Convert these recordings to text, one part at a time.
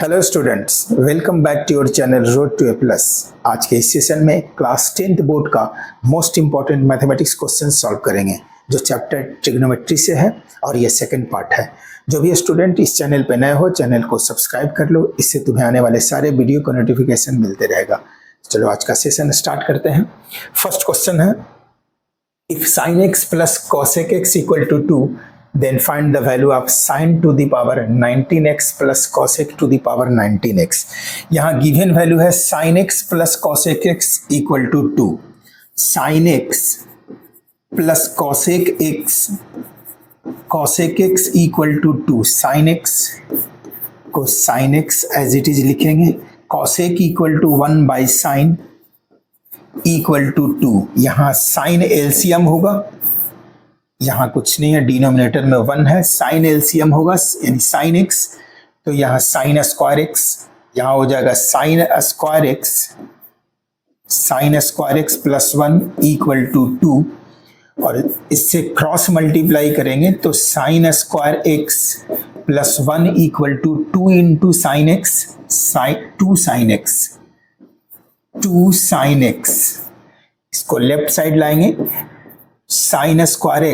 Hello students, welcome back to your channel road to A plus. आज के इस session में क्लास 10th बोर्ड का most important mathematics question solve करेंगे जो चैप्टर ट्रिग्नोमेट्री से है और ये सेकंड पार्ट है। जो भी स्टूडेंट इस चैनल पे नए हो, चैनल को सब्सक्राइब कर लो, इससे तुम्हें आने वाले सारे वीडियो को नोटिफिकेशन मिलते रहेगा। चलो आज का सेशन स्टार्ट करते हैं। फर्स्ट क्वेश्चन है, if sin x plus cosec x equal to 2 then find the value of sin to the power 19x plus cosec to the power 19x। यहाँ given value है sin x plus cosec x equal to 2। sin x plus cosec x equal to 2। sin x को sin x as it is लिखेंगे, cosec equal to 1 by sin equal to 2। यहाँ sin LCM होगा, यहाँ कुछ नहीं है, denominator में 1 है, साइन एलसीएम होगा यानी साइन x, तो यहाँ साइन स्क्वायर x, यहाँ हो जाएगा sine square x plus 1 equal to 2, और इससे क्रॉस मल्टीप्लाई करेंगे तो sine square x plus 1 equal to 2 into sine x, 2 sine x। इसको लेफ्ट साइड लाएंगे, sine square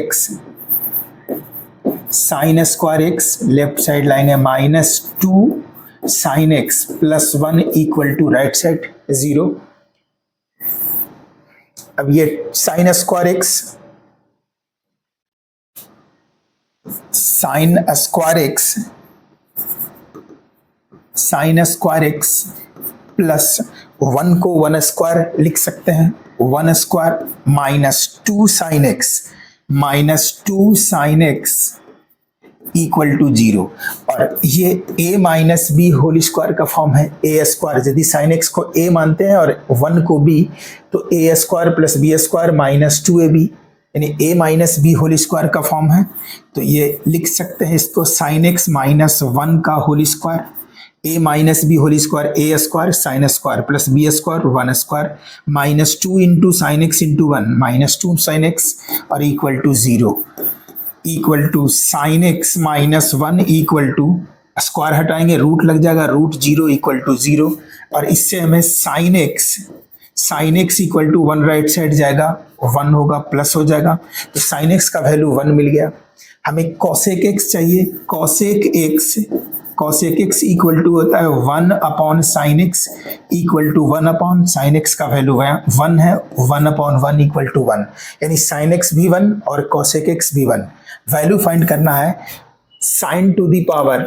x left side लाएंगे minus 2 sine x plus 1 equal to right side 0। अब ये sign square x plus 1 को 1 square लिख सकते हैं, 1 square minus 2 sine x equal to 0। और ये a minus B whole square का फॉर्म है, a स्क्वायर। यदि साइन एक्स को a मानते हैं और 1 को b, तो a square plus B square minus 2ab यानी a minus B whole square का फॉर्म है। तो ये लिख सकते हैं इसको साइन एक्स माइनस 1 का whole square, a minus B whole square a square sine square plus B square 1 square minus 2 into sine x into 1 minus 2 sine x और equal to 0, equal to sine x minus 1 equal to, square हटाएंगे root लग जाएगा, root 0 equal to 0। और इससे हमें sine x equal to 1 right side जाएगा, 1 होगा plus हो जाएगा, तो साइन एक्स का वैल्यू 1 मिल गया। हमें कॉसेक एक्स चाहिए, कॉसेक एक्स इक्वल टू होता है 1 upon sine x equal to 1 upon sine x का वैल्यू 1 है, 1 अपॉन 1 इक्वल टू 1 यानी साइन एक्स भी 1 और कॉसेक एक्स भी 1। वैल्यू फाइंड करना है sine to the power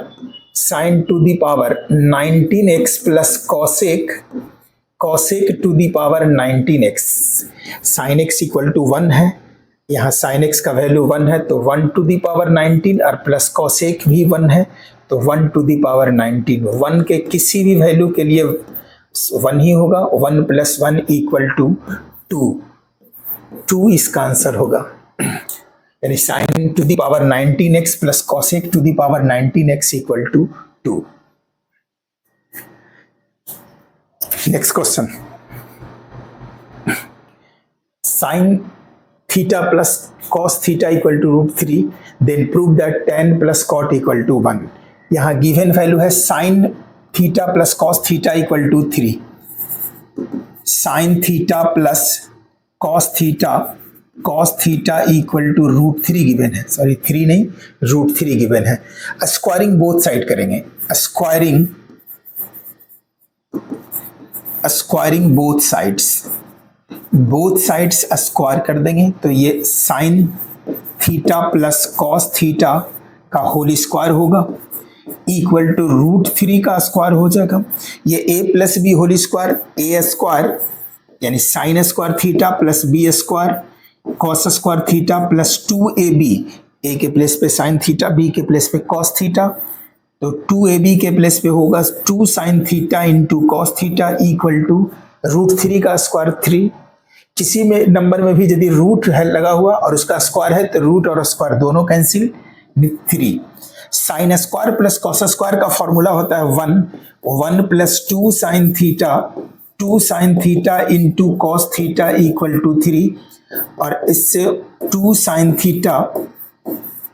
19x प्लस cosec to the power 19x। Sine x equal to 1 है, यहाँ साइन एक्स का वैल्यू 1 है तो 1 टू दी पावर 19 और प्लस कॉसेक भी 1 है तो 1 टू दी पावर 19। 1 के किसी भी वैल्यू के लिए 1 ही होगा, 1 प्लस 1 इक्वल टू 2 इसका आंसर होगा। यानी sine to the power 19x प्लस cosec to the power 19x equal to 2। Next question, sine theta plus cos theta equal to root 3 then prove that tan plus cot equal to 1। यहाँ given value है sine theta plus cos theta equal to 3, sine theta plus cos theta equal to root 3 given है, sorry 3 नहीं root 3 given है। Squaring both side करेंगे, squaring both sides square कर देंगे तो ये sine theta plus cos theta का whole square होगा इक्वल टू रूट 3 का स्क्वायर हो जाएगा। ये a plus B whole square a square यानी sine square theta plus B square cos square theta plus 2ab, a के प्लेस पे sine theta, b के प्लेस पे कॉस थीटा, तो 2ab के प्लेस पे होगा 2 sine theta into cos theta equal to root 3 का स्क्वायर 3। किसी में नंबर में भी यदि रूट है लगा हुआ और उसका स्क्वायर है तो रूट और स्क्वायर दोनों cancel, 3। Sine square plus cos square का फॉर्मूला होता है 1 plus 2 sine theta into cos theta equal to 3, और इससे 2 sine theta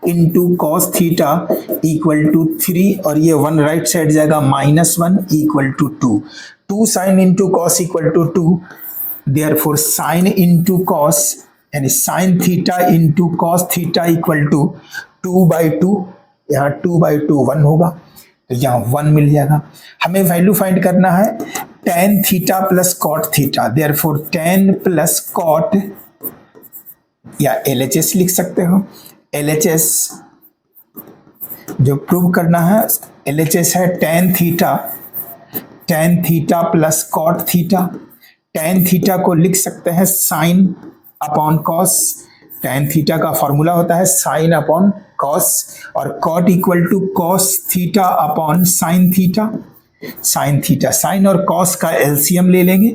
into cos theta equal to 3 और ये 1 राइट साइड जाएगा -1 equal to 2. 2 sine into cos equal to 2. Therefore sine into cos यानी sine theta into cos theta equal to 2/2. यहाँ 2/2 1 होगा तो यहाँ 1 मिल जाएगा. हमें वैल्यू फाइंड करना है tan theta plus cot theta. Therefore tan plus cot या LHS लिख सकते हो. LHS जो प्रूव करना है LHS है tan theta plus cot theta. tan theta को लिख सकते हैं sine upon cos. tan theta का फॉर्मूला होता है साइन अपॉन कॉस और cot equal to cos theta upon sine theta. Sine और कॉस का एलसीएम ले लेंगे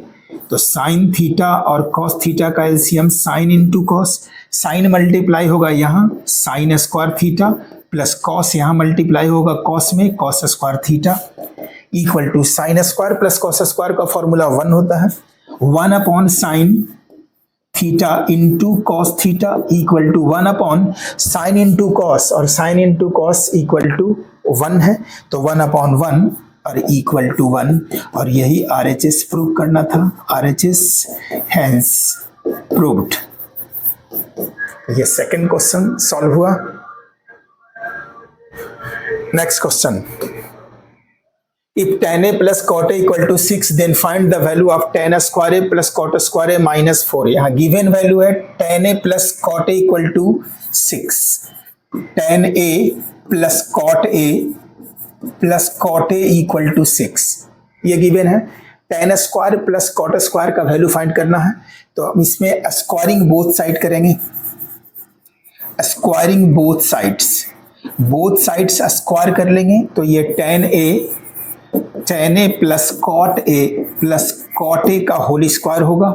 तो साइन थीटा और कॉस थीटा का LCM sine into cos. Sine multiply होगा यहाँ sine square theta plus cos यहाँ मल्टीप्लाई होगा कॉस में cos square theta equal to sine square plus cos square का फॉर्मूला 1 होता है 1 upon sine theta into cos theta equal to 1 upon sine into cos और sine into cos equal to 1 है तो 1 upon 1 और equal to 1 और यही RHS prove करना था. RHS hence proved. ये सेकंड क्वेश्चन सॉल्व हुआ. Next question. If tan A plus cot A equal to 6 then find the value of tan square A plus cot square A minus 4. यहाँ given value है tan A plus cot A equal to 6. tan A plus cot A plus cot A equal to 6 ये given है. tan square plus cot square का value find करना है तो हम इसमें स्क्वायरिंग बोथ साइड करेंगे. स्क्वायरिंग बोथ साइड्स स्क्वायर कर लेंगे तो ये tan A plus cot A का होल स्क्वायर होगा.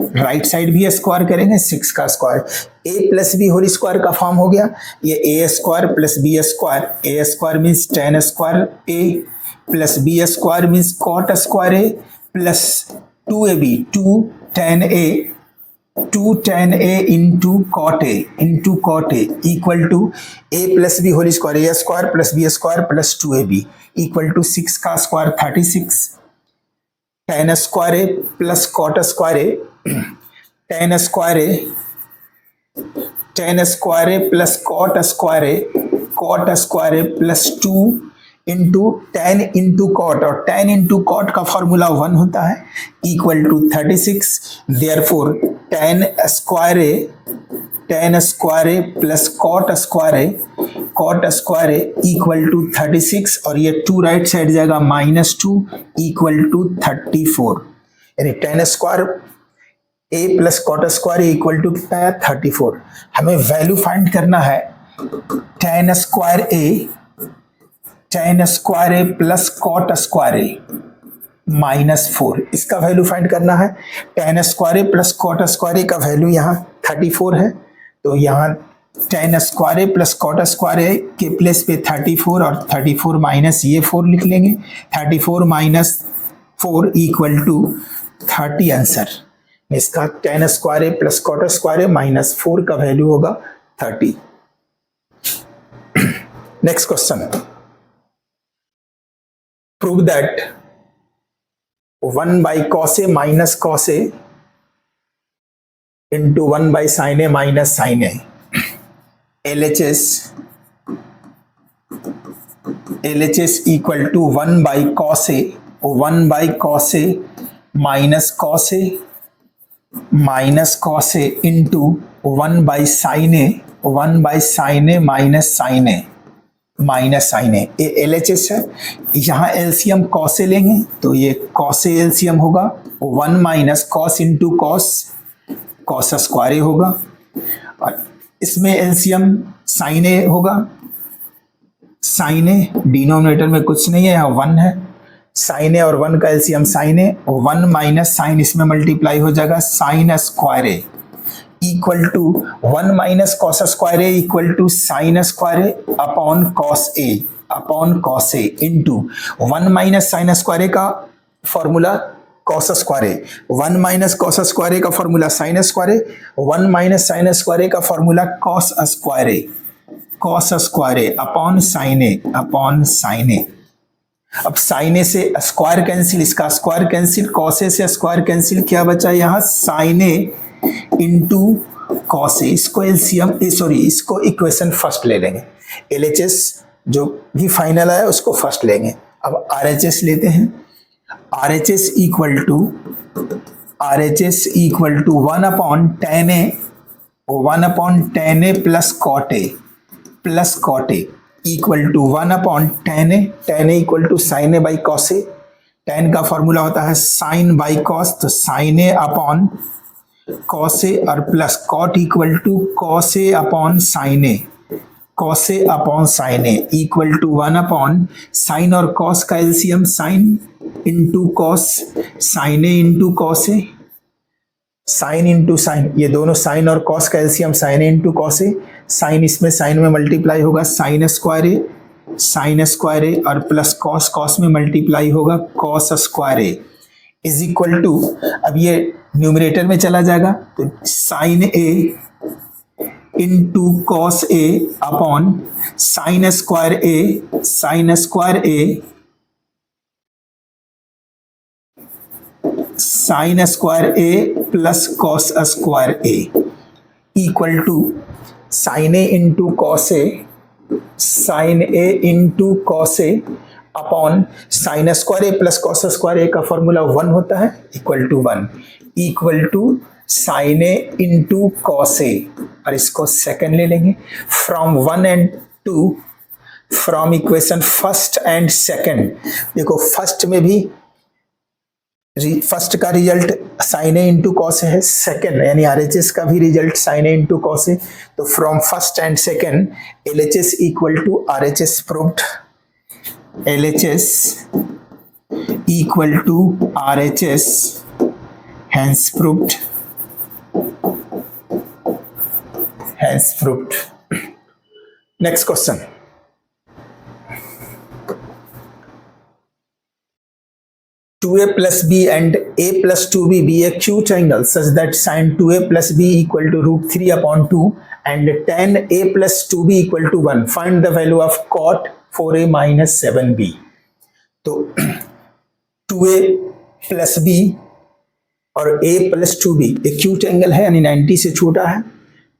राइट साइड भी स्क्वायर करेंगे 6 का square. a plus B whole square का फॉर्म हो गया. ये a square plus B square. a square means tan square a plus B square means cot square a plus 2ab 2 tan a into cot a equal to a plus B whole square a square plus B square plus 2ab equal to 6 का square 36. tan square A plus cot square a tan square A plus cot square A plus 2 into tan into cot और tan into cot का formula 1 होता है equal to 36. Therefore tan square A plus cot square A equal to 36 और ये 2 right side जाएगा -2 equal to 34. यानी tan square A plus cot square A equal to कितना है 34. हमें वैल्यू फाइंड करना है tan square A plus cot square A -4 इसका वैल्यू फाइंड करना है. tan स्क्वायर ए प्लस कॉट स्क्वायर ए का वैल्यू यहाँ 34 है तो यहाँ tan square A plus cot square A के प्लेस पे 34 और 34 माइनस ये 4 लिख लेंगे. 34 माइनस 4 इक्वल टू 30 आंसर. इसका tan square A plus cot square A -4 का वैल्यू होगा 30. Next question. Prove that 1 by cos A minus cos A into 1 by sin A minus sin A. LHS equal to 1 by cos A minus cos A into 1 by sin A minus sin A. ये LHS है. यहाँ LCM cos A लेंगे तो ये cos A LCM होगा 1 minus cos into cos square A होगा और इसमें एलसीएम sin A होगा. sin A डिनोमिनेटर में कुछ नहीं है यहाँ 1 है. sin A और 1 का LCM sin A 1 minus sine इसमें मल्टीप्लाई हो जाएगा sin square A equal to 1 minus cos square A equal to sine square a upon cos a into 1 minus sine square ए का formula cos square a, 1 minus cos square ए का formula sine square a, 1 minus sine square ए का formula cos square a cos square a upon sine A, upon sine ए। अब sign ए से square cancel, इसका square cancel, cos A से square cancel, क्या बचा यहाँ sign ए into cos ए। इसको LCM sorry इसको इक्वेशन फर्स्ट ले लेंगे, एलएचएस जो भी फाइनल आया उसको फर्स्ट लेंगे। अब आरएचएस लेते हैं, RHS equal to 1 upon tan A, 1 upon tan A plus cot A equal to 1 upon tan A equal to sine A by cos A. Tan का फॉर्मूला होता है साइन बाई कॉस, तो sine ए upon cos ए और plus cot equal to cos A upon sine A, cos A upon sine A equal to 1 upon sine और cos का LCM sine into cos, sine A into cos A, sine into sine, ये दोनों sine और cos का LCM sine A into cos A. Sine इसमें sine में multiply होगा sine square A और प्लस कॉस, कॉस में मल्टीप्लाई होगा cos square A is equal to, अब ये न्यूमरेटर में चला जाएगा तो sine A into cos A upon sine square A sine square A plus cos square A equal to sine A into cos A upon sine square A plus cos square ए का formula 1 होता है equal to sine A into cos ए, और इसको second ले लेंगे from 1 and 2, from equation first and second. देखो first में भी फर्स्ट का रिजल्ट साइन ए इंटू कॉस है, सेकेंड यानी आरएचएस का भी रिजल्ट साइन ए इंटू कॉस है। तो from first and second LHS equal to RHS proved, LHS equal to RHS hence proved, next question. Two A plus B and A plus two B B acute angle such that sin 2a plus b equal to root 3 upon 2 and tan a plus 2b equal to 1. Find the value of cot 4a minus 7b. तो 2a plus b और a plus 2b acute angle है यानी 90 से छोटा है।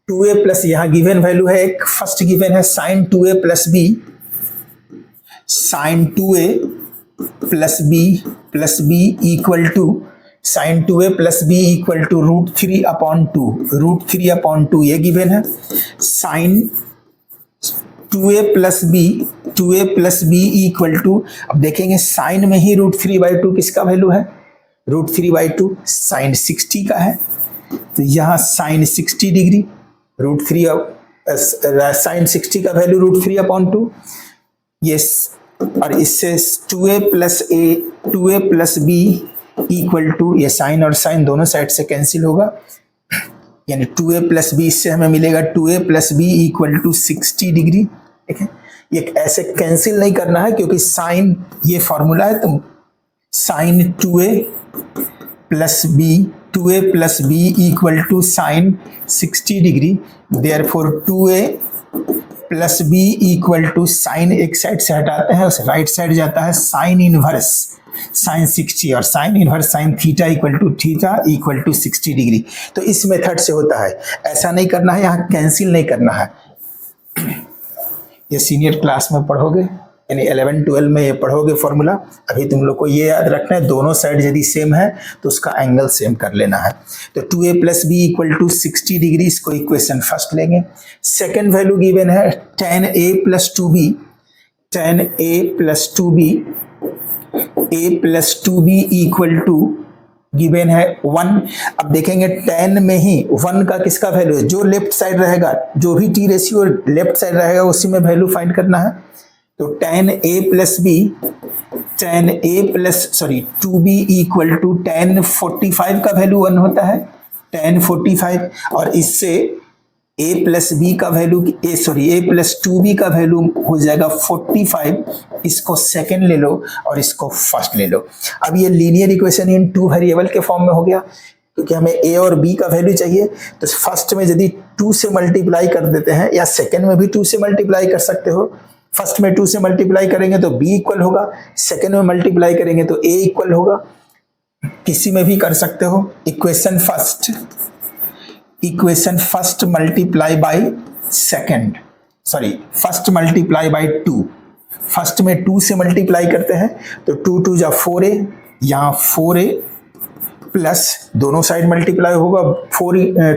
2a plus यहाँ given value है, एक फर्स्ट गिवन है sin 2a plus b, sin 2a plus B equal to sine 2a plus B equal to root 3 upon 2 ये गिवन है। Sine 2a plus B equal to, अब देखेंगे sign में ही root 3/2 किसका value है, रूट 3/2 साइन 60 का है, तो यहाँ साइन 60 डिग्री रूट 3 साइन 60 का वैल्यू रूट 3 अपॉन 2, ये और इससे 2a plus B equal to, ये साइन और साइन दोनों साइड से कैंसिल होगा, यानी 2a प्लस बी, इससे हमें मिलेगा 2a plus B equal to 60 degree. ठीक है, ये ऐसे कैंसिल नहीं करना है क्योंकि साइन ये फॉर्मूला है, तो sine 2a plus B equal to sine 60 degree, therefore 2a plus B equal to sine एक साइड से हटाते हैं, उस राइट साइड जाता है साइन इनवर्स साइन 60 और sine inverse sine theta equal to 60 degree. तो इस मेथड से होता है, ऐसा नहीं करना है, यहाँ कैंसिल नहीं करना है। ये सीनियर क्लास में पढ़ोगे, यानी 11-12 में ये पढ़ोगे फॉर्मूला। अभी तुम लोग को ये याद रखना है, दोनों साइड यदि सेम है तो उसका एंगल सेम कर लेना है। तो 2a plus B equal to 60 degree, इसको इक्वेशन फर्स्ट लेंगे। सेकेंड वैल्यू गिवन है tan a plus 2b equal to given है 1। अब देखेंगे tan में ही 1 का किसका वैल्यू है, जो लेफ्ट साइड रहेगा, जो भी टी रेशियो लेफ्ट साइड रहेगा उसी में वैल्यू फाइंड करना है। तो tan a plus 2b equal to tan 45 का वैल्यू 1 होता है, tan 45, और इससे a प्लस 2b का वैल्यू हो जाएगा 45, इसको सेकंड ले लो और इसको फर्स्ट ले लो। अब ये लीनियर इक्वेशन इन 2 वेरिएबल के फॉर्म में हो गया, क्योंकि हमें a और b का वैल्यू चाहिए। तो फर्स्ट में यदि 2 से मल्टीप्लाई कर देते हैं, या सेकंड में भी 2 से मल्टीप्लाई कर सकते हो। फर्स्ट में 2 से मल्टीप्लाई करेंगे तो b इक्वल होगा, सेकंड में मल्टीप्लाई करेंगे तो a इक्वल होगा। किसी में भी कर सकते हो। Equation first multiply by second, sorry first multiply by 2। First में 2 से मल्टीप्लाई करते हैं तो 2 2 जा 4a, यहाँ 4a प्लस दोनों साइड मल्टीप्लाई होगा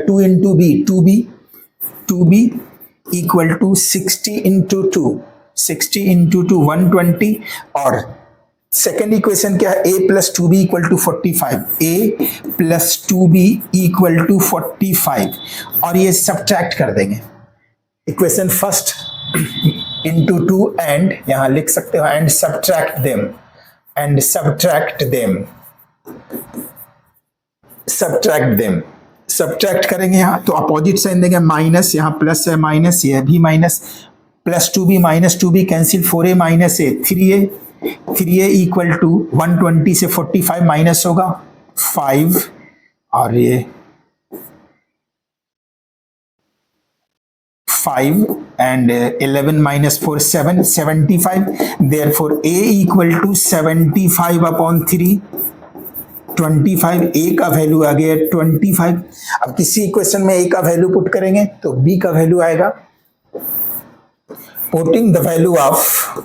2 into B, 2b equal to 60 into 2, 60 into 2 120। और सेकेंड इक्वेशन क्या है, a plus 2b equal to 45, a plus 2b equal to 45, और ये सब्ट्रैक्ट कर देंगे। इक्वेशन फर्स्ट इंटू 2 एंड यहाँ लिख सकते हो एंड सब्ट्रैक्ट देम, सब्ट्रैक्ट करेंगे यहाँ तो अपोजिट साइन देंगे, माइनस, यहाँ प्लस है माइनस, ये भी minus, plus 2b minus 2b cancel, 4a minus a, 3a equal to 120 से 45 माइनस होगा 5, और ये 5 and 11 minus 4 7, 75। Therefore a equal to 75 upon 3, 25, a का वैल्यू आ गया 25। अब किसी इक्वेशन में a का वैल्यू पुट करेंगे तो b का वैल्यू आएगा, putting the value of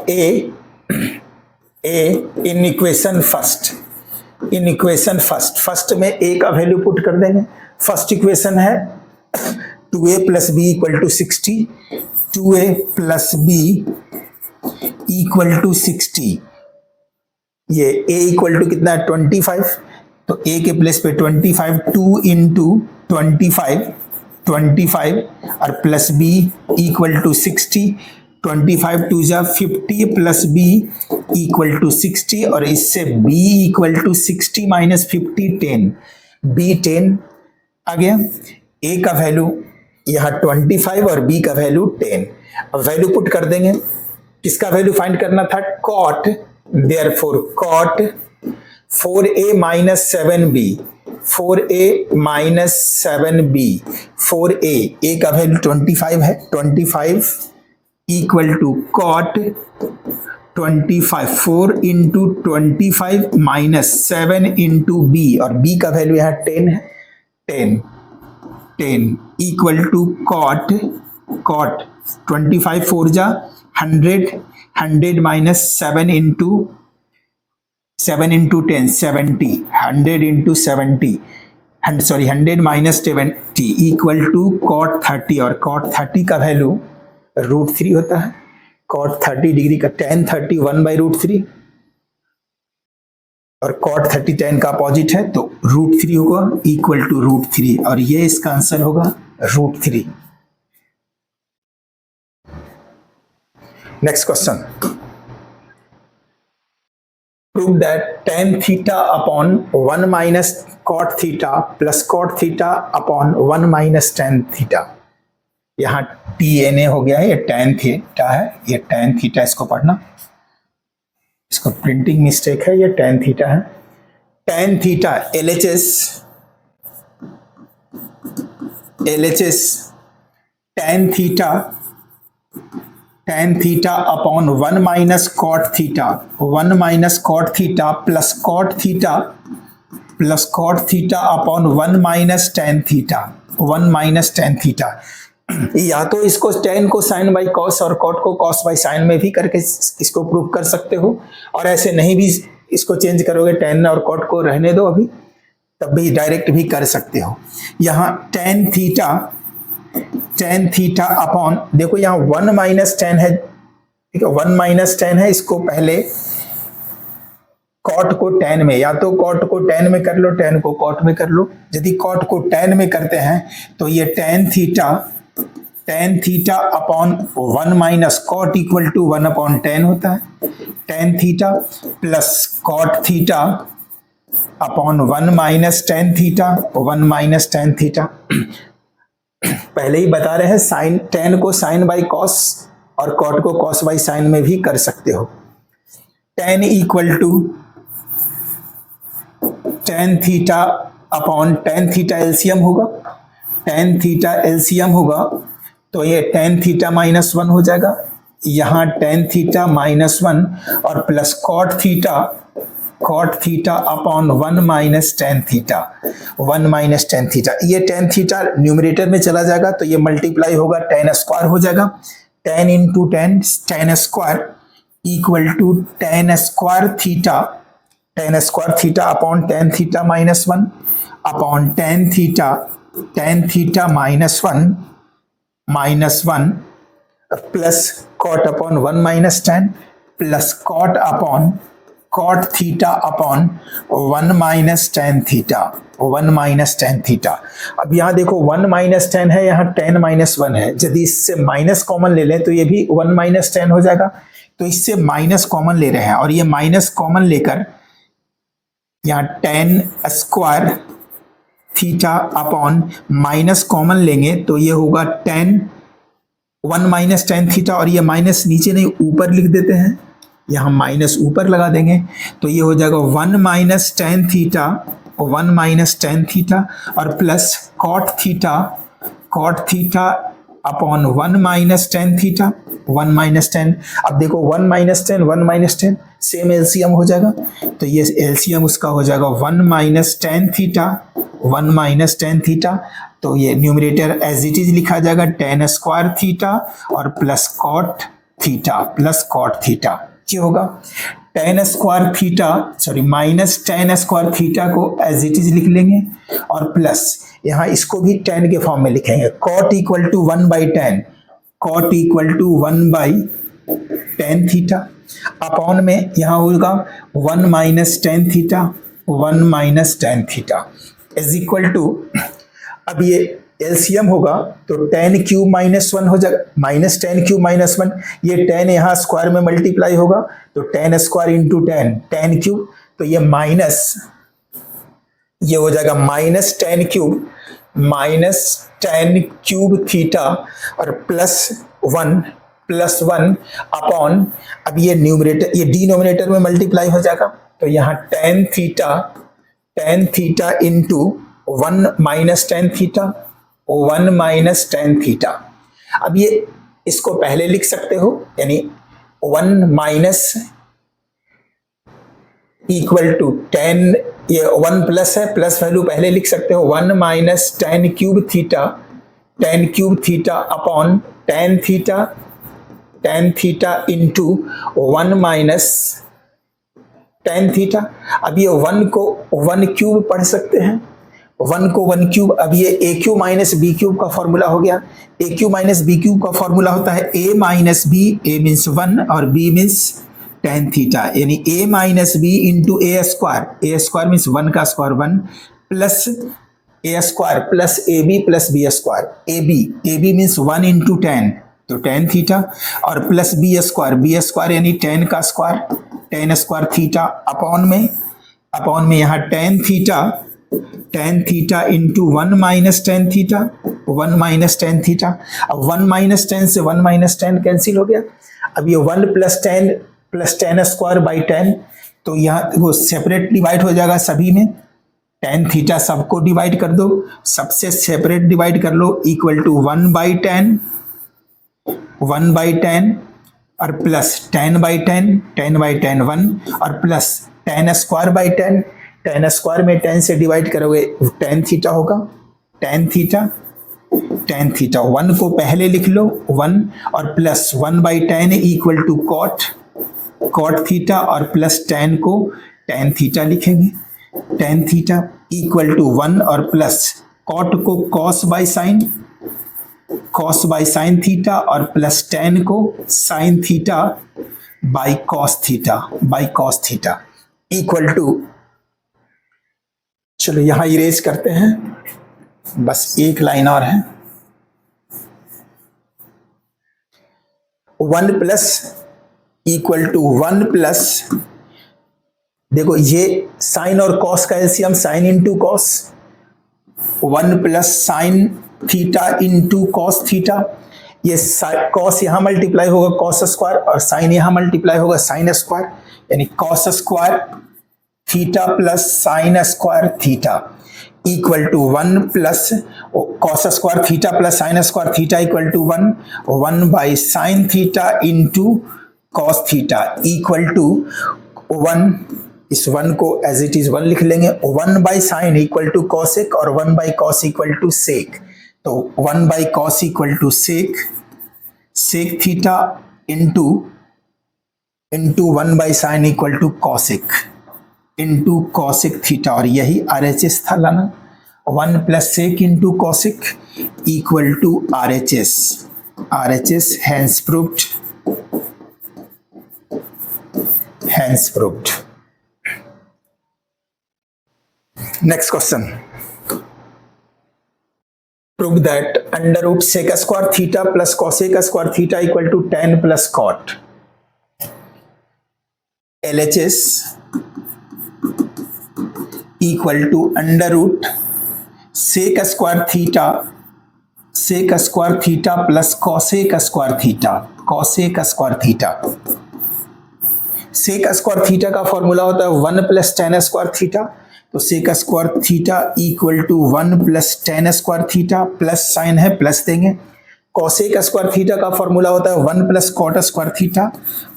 a in equation first में a का वैल्यू पुट कर देंगे। फर्स्ट इक्वेशन है 2a plus b equal to 60, 2a plus b equal to 60। ये a इक्वल टू कितना है 25, तो a के प्लेस पे 25, 2 इंटू 25 और प्लस b इक्वल टू 60, 25 2 जा 50 प्लस b इक्वल टू 60, और इससे b equal to 60 minus 50 10, b 10 आ गया। a का वैल्यू यहाँ 25 और b का वैल्यू 10। अब वैल्यू पुट कर देंगे, किसका वैल्यू फाइंड करना था, cot, therefore cot 4a minus 7b, 4a minus 7b, 4a, a का वैल्यू 25 है, 25 equal to cot 25, 4 into 25 minus 7 into b, और b का वैल्यू यहाँ 10 है, 10 इक्वल टू कॉट 25 4 जा 100 minus 7 into 10 70, 100 into 70, sorry 100 minus 70 equal to cot 30, और cot 30 का value √3 होता है। कॉट 30 डिग्री का tan 30 1/√3, और कॉट 30 tan का अपोजिट है तो √3 होगा इक्वल टू √3, और ये इसका आंसर होगा √3। Next question, prove that tan theta upon 1 minus cot theta plus cot theta upon 1 minus tan theta. यहाँ TNA हो गया है, ये tan थीटा है, ये tan थीटा, इसको पढ़ना, इसको प्रिंटिंग मिस्टेक है, ये tan थीटा है। tan theta LHS tan theta upon 1 minus cot theta, 1 minus cot theta plus cot theta upon 1 minus tan theta, 1 minus tan theta. या तो इसको tan को साइन बाई कॉस और कॉट को cos by sine में भी करके इसको प्रूव कर सकते हो, और ऐसे नहीं भी इसको चेंज करोगे, tan और कॉट को रहने दो अभी, तब भी डायरेक्ट भी कर सकते हो। यहाँ tan थीटा अपॉन, देखो यहाँ 1 माइनस tan है, ठीक है, 1 माइनस tan है, इसको पहले कॉट को tan में, या तो कॉट को tan में कर लो, tan को कॉट में कर लो। यदि कॉट को tan में करते हैं तो ये tan theta upon 1 minus cot equal to 1 upon tan होता है, tan theta plus cot theta upon 1 minus tan theta, 1 minus tan theta. पहले ही बता रहे हैं, साइन tan को साइन बाई कॉस और कॉट को कॉस बाई साइन में भी कर सकते हो। tan equal to tan theta upon tan theta LCM होगा, tan थीटा एलसीएम होगा तो ये tan थीटा -1 हो जाएगा, यहाँ tan थीटा -1 और plus cot theta upon 1 minus tan theta, 1 minus tan theta. ये tan थीटा न्यूमरेटर में चला जाएगा तो ये मल्टीप्लाई होगा tan स्क्वायर हो जाएगा, tan into tan square equal to tan square theta upon tan theta -1 upon tan theta -1 plus cot upon 1 minus tan plus cot theta upon 1 minus tan theta, 1 minus tan theta. अब यहाँ देखो 1 minus tan है, यहाँ tan -1 है, यदि इससे minus common ले लें तो ये भी 1 माइनस tan हो जाएगा, तो इससे माइनस कॉमन ले रहे हैं और ये माइनस कॉमन लेकर यहाँ tan square theta upon minus common लेंगे तो ये होगा 1 माइनस tan थीटा, और ये माइनस नीचे नहीं ऊपर लिख देते हैं, यहाँ माइनस ऊपर लगा देंगे तो ये हो जाएगा 1 माइनस tan थीटा और plus cot theta upon 1 minus tan theta, 1 minus tan। अब देखो 1 माइनस tan सेम एलसीएम हो जाएगा, तो ये एलसीएम उसका हो जाएगा 1 माइनस tan थीटा, तो ये न्यूमरेटर एज इट इज लिखा जाएगा tan स्क्वायर थीटा और प्लस cot थीटा। क्या होगा माइनस tan स्क्वायर थीटा को एज इट इज लिख लेंगे और प्लस यहाँ इसको भी tan के फॉर्म में लिखेंगे, cot equal to 1 by tan theta upon में यहाँ होगा 1 minus tan theta is equal to, अब ये एलसीएम होगा तो tan क्यूब -1 हो जाएगा, माइनस tan क्यूब -1, ये tan यहाँ स्क्वायर में मल्टीप्लाई होगा तो tan square into tan cube, तो ये माइनस, ये हो जाएगा माइनस tan क्यूब थीटा और प्लस 1 अपॉन, अब ये न्यूमरेटर ये डिनोमिनेटर में मल्टीप्लाई हो जाएगा तो यहाँ tan theta into 1 minus tan theta. अब ये इसको पहले लिख सकते हो, यानी 1 माइनस इक्वल टू tan, ये 1 प्लस है, प्लस वैल्यू पहले लिख सकते हो 1 minus tan cube theta upon tan theta into 1 minus tan theta. अब ये 1 को 1 क्यूब पढ़ सकते हैं, 1 को 1 क्यूब, अब ये A cube minus B cube का फॉर्मूला हो गया, A cube minus B cube का फॉर्मूला होता है a minus B, a means 1 और b मीन्स tan थीटा, यानी a minus B into a square means 1 का square 1 plus a square plus ab plus b square, ab means 1 into tan तो tan theta और plus b square यानी tan का square, tan square theta upon में यहाँ tan theta into 1 minus tan theta, 1 minus tan theta. अब 1 minus tan से 1 minus tan cancel हो गया, अब ये 1 plus tan square by tan, तो यहाँ वो सेपरेट डिवाइड हो जाएगा सभी में, tan थीटा सबको डिवाइड कर दो, सबसे सेपरेट डिवाइड कर लो, इक्वल टू 1 बाई tan और प्लस tan बाई tan 1 और plus tan square by tan square में tan से डिवाइड करोगे tan थीटा होगा, tan थीटा 1 को पहले लिख लो 1 और plus 1 by tan equal to cot theta और प्लस tan को tan थीटा लिखेंगे, tan थीटा इक्वल टू 1 और प्लस cot को cos बाई साइन थीटा और प्लस tan को sin theta by cos theta equal to, चलो यहां इरेज करते हैं, बस एक लाइन और है, 1 प्लस इक्वल टू 1 प्लस, देखो ये साइन और कॉस का LCM sine into cos, 1 plus sine theta into cos theta ये कॉस यहाँ मल्टीप्लाई होगा कॉस स्क्वायर और साइन यहाँ मल्टीप्लाई होगा साइन स्क्वायर, यानी cos square theta plus sine square theta equal to 1 plus cos square theta plus sine square theta equal to 1 by sine theta into cos theta equal to 1, इस 1 को as it is 1 लिख लेंगे, 1 by sine equal to cosec और 1 by cos equal to sec, तो 1 by cos equal to sec theta into 1 by sine equal to cosec into cosec theta, और यही RHS था लाना, 1 plus sec into cosec equal to RHS hence proved. Next question, prove that under root sec square theta plus cosec square theta equal to tan plus cot। LHS equal to under root sec square theta plus cosec square theta sec square theta का formula होता है 1 plus tan square theta, तो sec square theta equal to 1 plus tan square theta plus sign है plus देंगे, cosec square theta का formula होता है 1 plus cot square theta,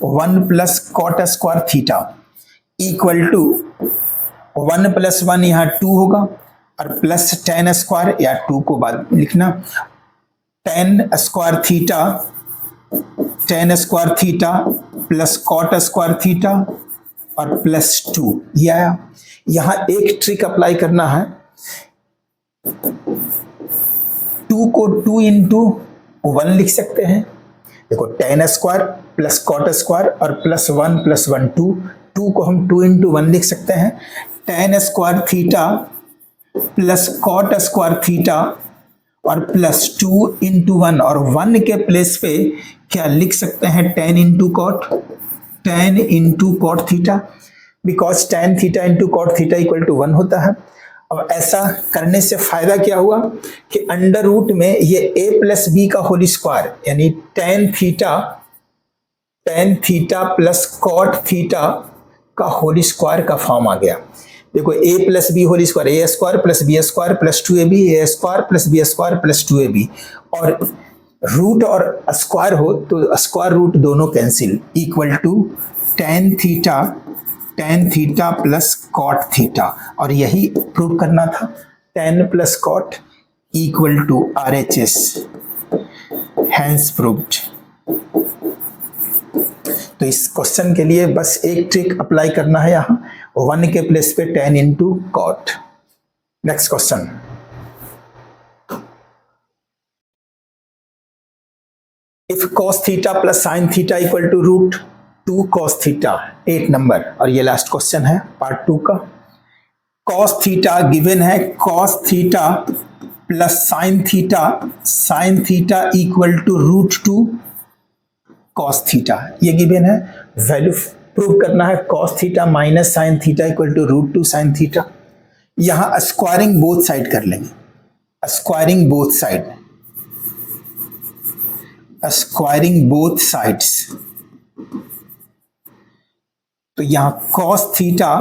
1 plus cot square theta equal to 1 plus 1 यहाँ 2 होगा और plus tan square या 2 को बाद में लिखना, tan square theta plus cot square theta और प्लस 2, ये आया। यहां एक ट्रिक अप्लाई करना है, 2 को 2 इंटू 1 लिख सकते हैं, देखो tan square plus cot square और प्लस 1 प्लस 1 2 को हम 2 इंटू 1 लिख सकते हैं, tan square theta plus cot square theta और प्लस 2 इंटू 1, और 1 के प्लेस पे क्या लिख सकते हैं tan into cot theta, because tan theta into cot theta equal to 1 होता है। अब ऐसा करने से फायदा क्या हुआ कि अंडर रूट में ये a प्लस बी का होल स्क्वायर यानी tan theta plus cot theta का होल स्क्वायर का फॉर्म आ गया। देखो a plus B whole square a square plus B square plus 2ab a square plus B square plus 2ab, और root और square हो तो स्क्वायर रूट दोनों cancel, equal to tan theta plus cot theta, और यही prove करना था, tan plus cot equal to RHS hence proved. तो इस क्वेश्चन के लिए बस एक ट्रिक अप्लाई करना है, यहाँ 1 के प्लेस पे tan into cot. Next question, if cos theta plus sin theta equal to root 2 cos theta, 8 number, और ये लास्ट क्वेश्चन है पार्ट 2 का। cos थीटा गिवन है, cos theta plus sin theta equal to root 2 cos theta, ये given है। Value prove करना है, cos theta minus sin theta equal to root 2 sin theta. यहां स्क्वायरिंग बोथ साइड कर लेंगे, स्क्वायरिंग बोथ साइड्स, तो यहां cos theta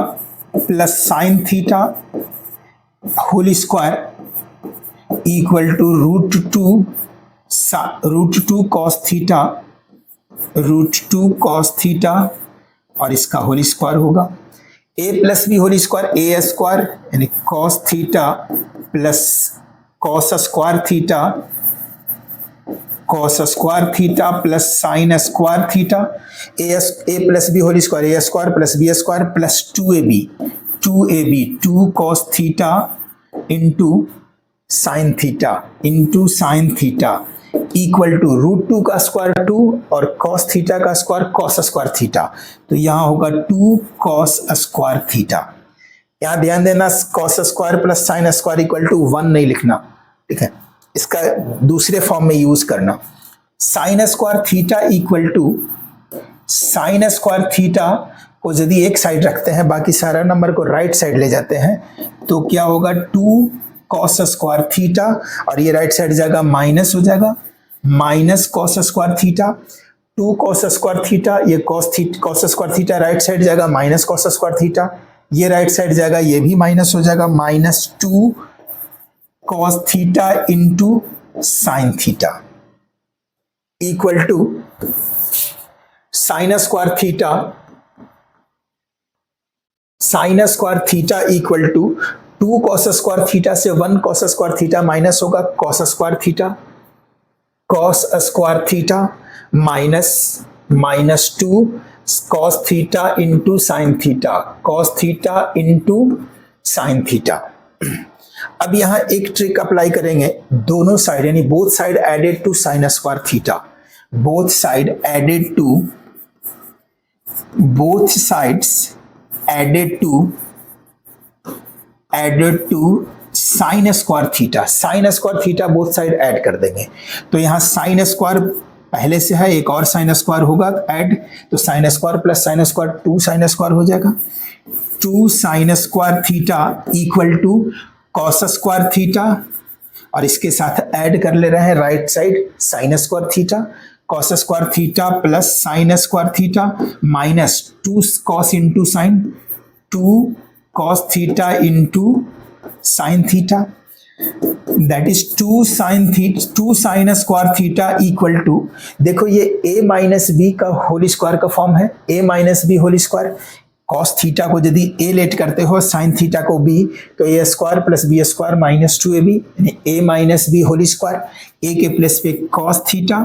plus sin theta whole square equal to root 2 cos theta और इसका होल स्क्वायर होगा, a plus B whole square a square यानी cos theta plus cos square theta plus sin square theta, a plus B whole square a square plus B square plus 2 cos theta into sin theta equal to root 2 का square 2 और cos theta का square cos square theta, तो यहां होगा 2 cos square theta. यहां ध्यान देना, cos square plus sin square equal to 1 नहीं लिखना, ठीक है, इसका दूसरे फॉर्म में यूज करना। sin square theta equal to sin square theta को यदि एक साइड रखते हैं, बाकी सारा नंबर को राइट साइड ले जाते हैं, तो क्या होगा 2 cos स्क्वायर थीटा, और ये राइट साइड जाएगा माइनस हो जाएगा, minus cos square theta, 2 cos square theta, ये cos square theta right side जाएगा माइनस कॉस स्क्वायर थीटा, ये राइट साइड जाएगा ये भी माइनस हो जाएगा, -2 cos theta into sine theta equal to sine square theta equal to 2 cos square theta से 1 कॉस स्क्वायर थीटा माइनस होगा cos square theta minus -2 cos theta into sine theta. अब यहां एक ट्रिक अप्लाई करेंगे, दोनों साइड यानी both side added to sine square theta, both sides added to sine square theta both side add कर देंगे। तो यहां साइन स्क्वायर पहले से है, एक और साइन स्क्वायर होगा ऐड, तो sine square plus sine square 2 sine square हो जाएगा, 2 sine square theta equal to cos square theta, और इसके साथ ऐड कर ले रहे हैं right side sine square theta, cos square theta plus sine square theta minus 2 cos into sine, 2 cos theta into sine theta, that is 2 sine square theta equal to, देखो ये a minus b का whole square का form है, a minus B whole square, cos theta को यदि a let करते हो sine theta को b, तो a square plus B square minus 2ab यानी a minus B whole square, a के प्लेस पे कॉस थीटा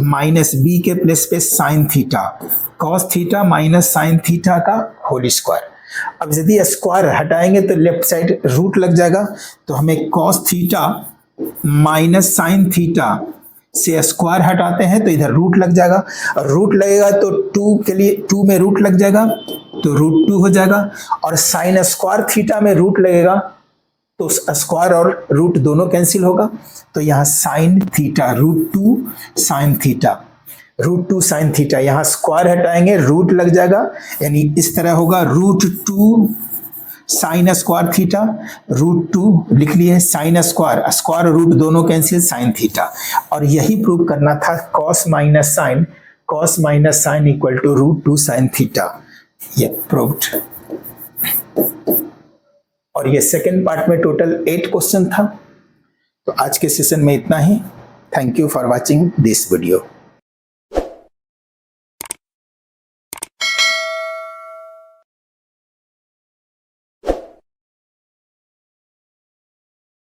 माइनस b के प्लेस पे sine theta, cos theta minus sine theta का होल स्क्वायर। अब यदि स्क्वायर हटाएंगे तो लेफ्ट साइड रूट लग जाएगा, तो हमें cos theta minus sine theta से स्क्वायर हटाते हैं तो इधर रूट लग जाएगा, और रूट लगेगा तो 2 के लिए 2 में रूट लग जाएगा तो √2 हो जाएगा, और साइन स्क्वायर थीटा में रूट लगेगा तो स्क्वायर और रूट दोनों कैंसिल होगा, तो यहाँ साइन थीटा √2 साइन थीटा, यहाँ स्क्वायर हटाएंगे रूट लग जाएगा, यानी इस तरह होगा √2 साइन स्क्वायर थीटा, √2 लिख लिए, साइन स्क्वायर रूट दोनों कैंसिल साइन थीटा, और यही प्रूव करना था cos minus sine equal to √2 sine theta, ये प्रूव्ड। और ये सेकेंड पार्ट में टोटल 8 क्वेश्चन था। तो आज के सेशन में इतना ही। Thank you for watching this video.